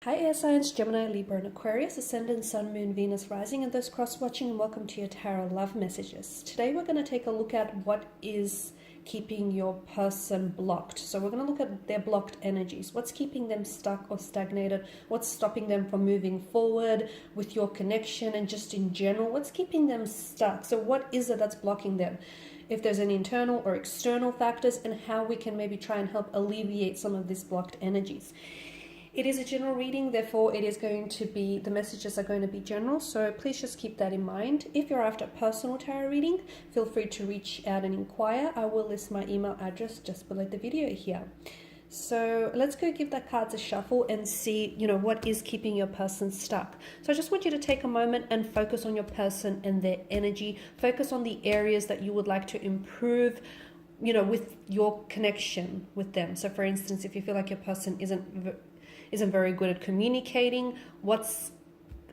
Hi air signs, Gemini, Libra and Aquarius, Ascendant, Sun, Moon, Venus, Rising, and those cross-watching, and welcome to your Tarot Love Messages. Today we're going to take a look at what is keeping your person blocked. So we're going to look at their blocked energies. What's keeping them stuck or stagnated? What's stopping them from moving forward with your connection, and just in general, what's keeping them stuck? So what is it that's blocking them? If there's any internal or external factors, and how we can maybe try and help alleviate some of these blocked energies. It is a general reading, therefore it is going to be, the messages are going to be general, so please just keep that in mind. If you're after a personal tarot reading, feel free to reach out and inquire. I will list my email address just below the video here. So let's go give the cards a shuffle and see, what is keeping your person stuck. So I just want you to take a moment and focus on your person and their energy. Focus on the areas that you would like to improve, with your connection with them. So for instance, if you feel like your person isn't very good at communicating, what's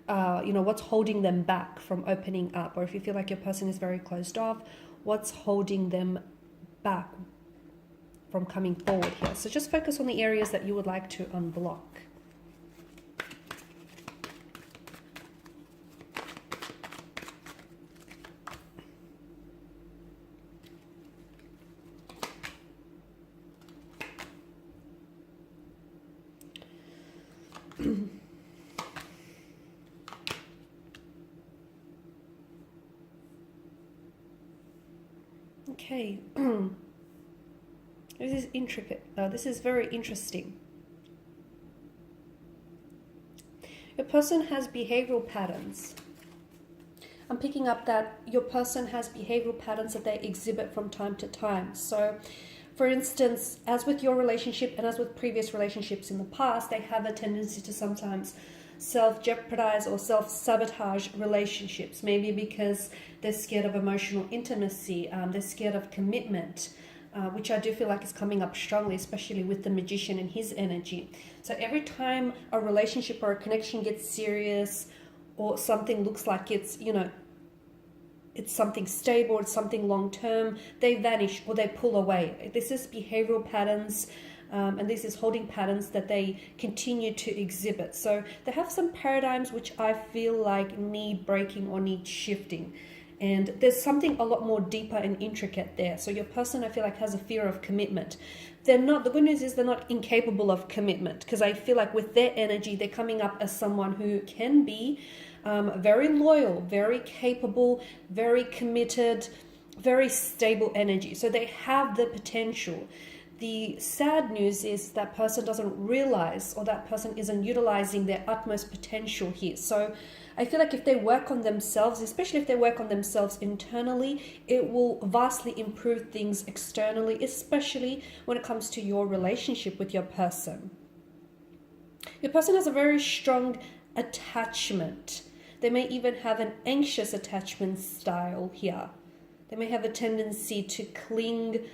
holding them back from opening up? Or if you feel like your person is very closed off, what's holding them back from coming forward here? So just focus on the areas that you would like to unblock. Okay, this is intricate. This is very interesting. Your person has behavioral patterns. I'm picking up that your person has behavioral patterns that they exhibit from time to time. So, for instance, as with your relationship and as with previous relationships in the past, they have a tendency to sometimes self-jeopardize or self-sabotage relationships, maybe because they're scared of emotional intimacy, they're scared of commitment, which I do feel like is coming up strongly, especially with the Magician and his energy. So every time a relationship or a connection gets serious, or something looks like it's something stable, it's something long-term, they vanish or they pull away. This is behavioral patterns, and this is holding patterns that they continue to exhibit. So they have some paradigms which I feel like need breaking or need shifting. And there's something a lot more deeper and intricate there. So your person, I feel like, has a fear of commitment. The good news is they're not incapable of commitment, because I feel like with their energy, they're coming up as someone who can be very loyal, very capable, very committed, very stable energy. So they have the potential. The sad news is that person doesn't realize, or that person isn't utilizing their utmost potential here. So I feel like if they work on themselves, especially if they work on themselves internally, it will vastly improve things externally, especially when it comes to your relationship with your person. Your person has a very strong attachment. They may even have an anxious attachment style here. They may have a tendency to cling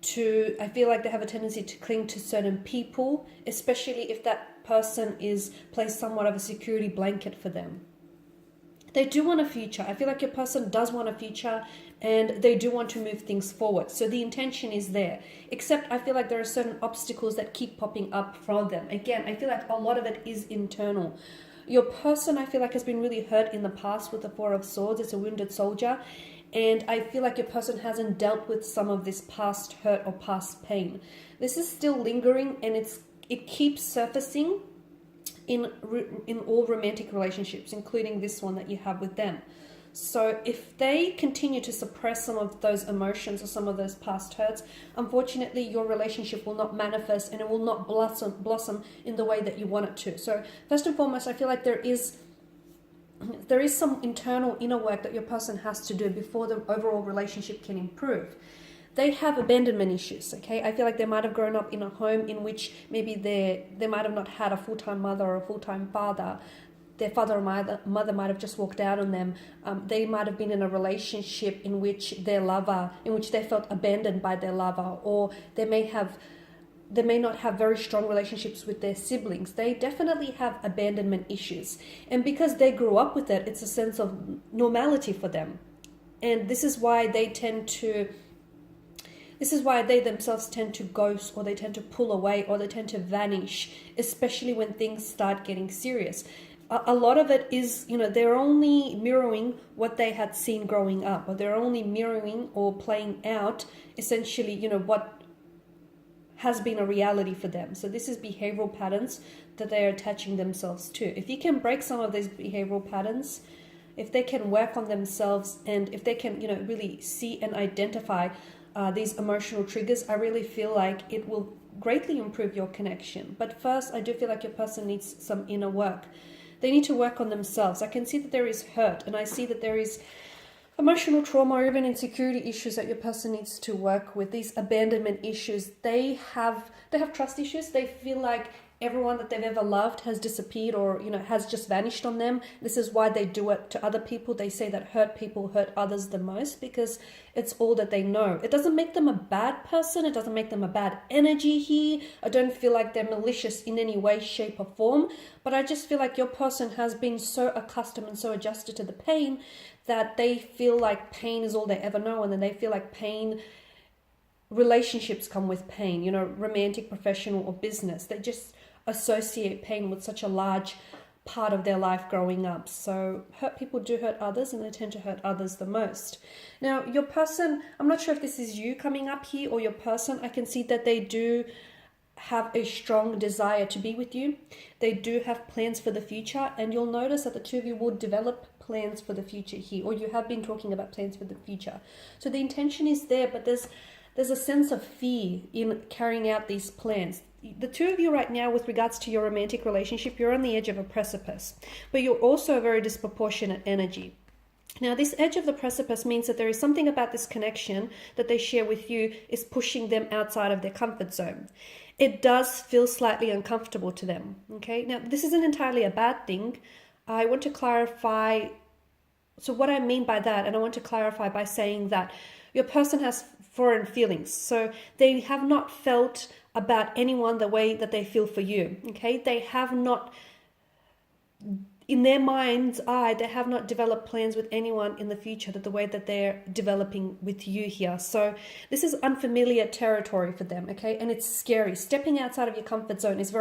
to, I feel like they have a tendency to cling to certain people, especially if that person plays somewhat of a security blanket for them. They do want a future. I feel like your person does want a future, and they do want to move things forward. So the intention is there, except I feel like there are certain obstacles that keep popping up from them. Again, I feel like a lot of it is internal. Your person, I feel like, has been really hurt in the past with the Four of Swords. It's a wounded soldier. And I feel like your person hasn't dealt with some of this past hurt or past pain. This is still lingering, and it keeps surfacing in all romantic relationships, including this one that you have with them. So if they continue to suppress some of those emotions or some of those past hurts, unfortunately your relationship will not manifest, and it will not blossom in the way that you want it to. So first and foremost, I feel like there is some internal inner work that your person has to do before the overall relationship can improve. They have abandonment issues, okay? I feel like they might have grown up in a home in which maybe they might have not had a full-time mother or a full-time father. Their father or mother might have just walked out on them. They might have been in a relationship in which they felt abandoned by their lover, or they may not have very strong relationships with their siblings. They definitely have abandonment issues. And because they grew up with it, it's a sense of normality for them. And this is why they tend to This is why they themselves tend to ghost, or they tend to pull away, or they tend to vanish, especially when things start getting serious. A lot of it is, they're only mirroring what they had seen growing up, or they're only mirroring or playing out essentially, what has been a reality for them. So this is behavioral patterns that they are attaching themselves to. If you can break some of these behavioral patterns, if they can work on themselves, and if they can, really see and identify these emotional triggers, I really feel like it will greatly improve your connection. But first, I do feel like your person needs some inner work. They need to work on themselves. I can see that there is hurt, and I see that there is emotional trauma or even insecurity issues that your person needs to work with. These abandonment issues, they have trust issues. They feel like everyone that they've ever loved has disappeared, or has just vanished on them. This is why they do it to other people. They say that hurt people hurt others the most, because it's all that they know. It doesn't make them a bad person. It doesn't make them a bad energy here. I don't feel like they're malicious in any way, shape or form, but I just feel like your person has been so accustomed and so adjusted to the pain that they feel like pain is all they ever know. And then they feel like pain, relationships come with pain, romantic, professional or business. They just associate pain with such a large part of their life growing up. So hurt people do hurt others, and they tend to hurt others the most. Now, your person, I'm not sure if this is you coming up here or your person. I can see that they do have a strong desire to be with you. They do have plans for the future, and you'll notice that the two of you will develop plans for the future here, or you have been talking about plans for the future. So the intention is there, but there's a sense of fear in carrying out these plans. The two of you right now, with regards to your romantic relationship, you're on the edge of a precipice, but you're also a very disproportionate energy. Now, this edge of the precipice means that there is something about this connection that they share with you is pushing them outside of their comfort zone. It does feel slightly uncomfortable to them. Okay, now this isn't entirely a bad thing. I want to clarify. So what I mean by that, and I want to clarify by saying that your person has foreign feelings. So they have not felt about anyone the way that they feel for you. Okay, they have not, in their mind's eye, they have not developed plans with anyone in the future the way that they're developing with you here. So this is unfamiliar territory for them. Okay, and it's scary. Stepping outside of your comfort zone is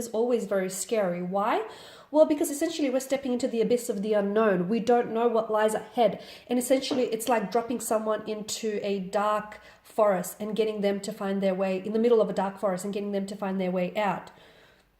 always very scary. Why? Well, because essentially we're stepping into the abyss of the unknown. We don't know what lies ahead. And essentially it's like dropping someone into a dark forest and getting them to find their way, in the middle of a dark forest, and getting them to find their way out.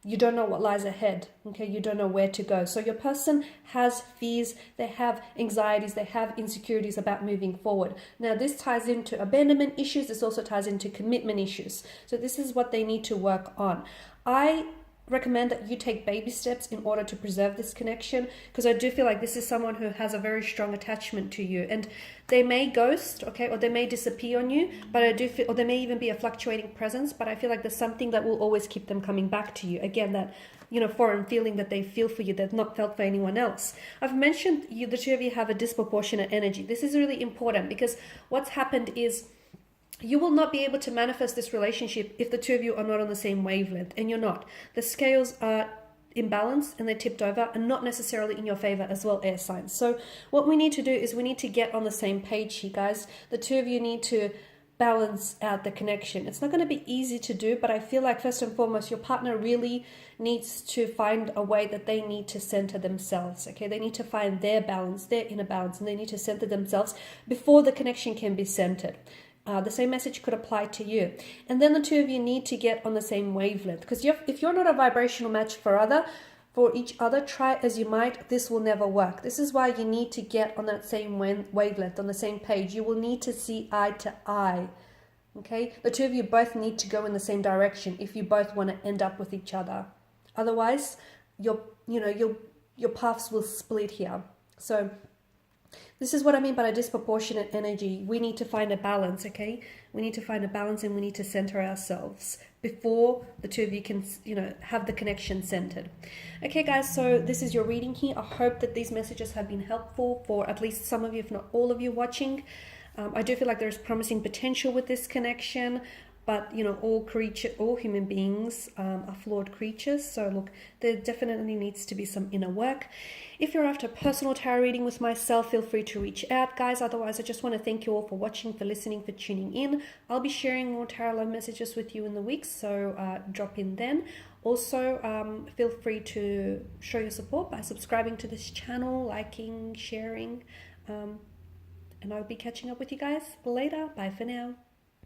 You don't know what lies ahead. Okay, you don't know where to go. So your person has fears, they have anxieties, they have insecurities about moving forward. Now this ties into abandonment issues. This also ties into commitment issues. So this is what they need to work on. I recommend that you take baby steps in order to preserve this connection, because I do feel like this is someone who has a very strong attachment to you, and they may ghost, okay, or they may disappear on you, but I do feel, or there may even be a fluctuating presence, but I feel like there's something that will always keep them coming back to you. Again, that foreign feeling that they feel for you, they've not felt for anyone else. I've mentioned the two of you have a disproportionate energy. This is really important, because what's happened is you will not be able to manifest this relationship if the two of you are not on the same wavelength, and you're not. The scales are imbalanced and they're tipped over, and not necessarily in your favor as well, air signs. So what we need to do is we need to get on the same page here, guys. The two of you need to balance out the connection. It's not going to be easy to do, but I feel like first and foremost, your partner really needs to find a way that they need to center themselves. Okay, they need to find their balance, their inner balance, and they need to center themselves before the connection can be centered. The same message could apply to you. And then the two of you need to get on the same wavelength, because if you're not a vibrational match for each other, try as you might, this will never work. This is why you need to get on that same wavelength, on the same page. You will need to see eye to eye. Okay, the two of you both need to go in the same direction if you both want to end up with each other. Otherwise, your paths will split here. So this is what I mean by a disproportionate energy. We need to find a balance, okay? We need to find a balance, and we need to center ourselves before the two of you can, have the connection centered. Okay, guys, so this is your reading here. I hope that these messages have been helpful for at least some of you, if not all of you watching. I do feel like there's promising potential with this connection. but you know, all human beings are flawed creatures. So look, there definitely needs to be some inner work. If you're after a personal tarot reading with myself, feel free to reach out, guys. Otherwise, I just want to thank you all for watching, for listening, for tuning in. I'll be sharing more tarot love messages with you in the weeks, so drop in then. Also, feel free to show your support by subscribing to this channel, liking, sharing, and I'll be catching up with you guys later. Bye for now.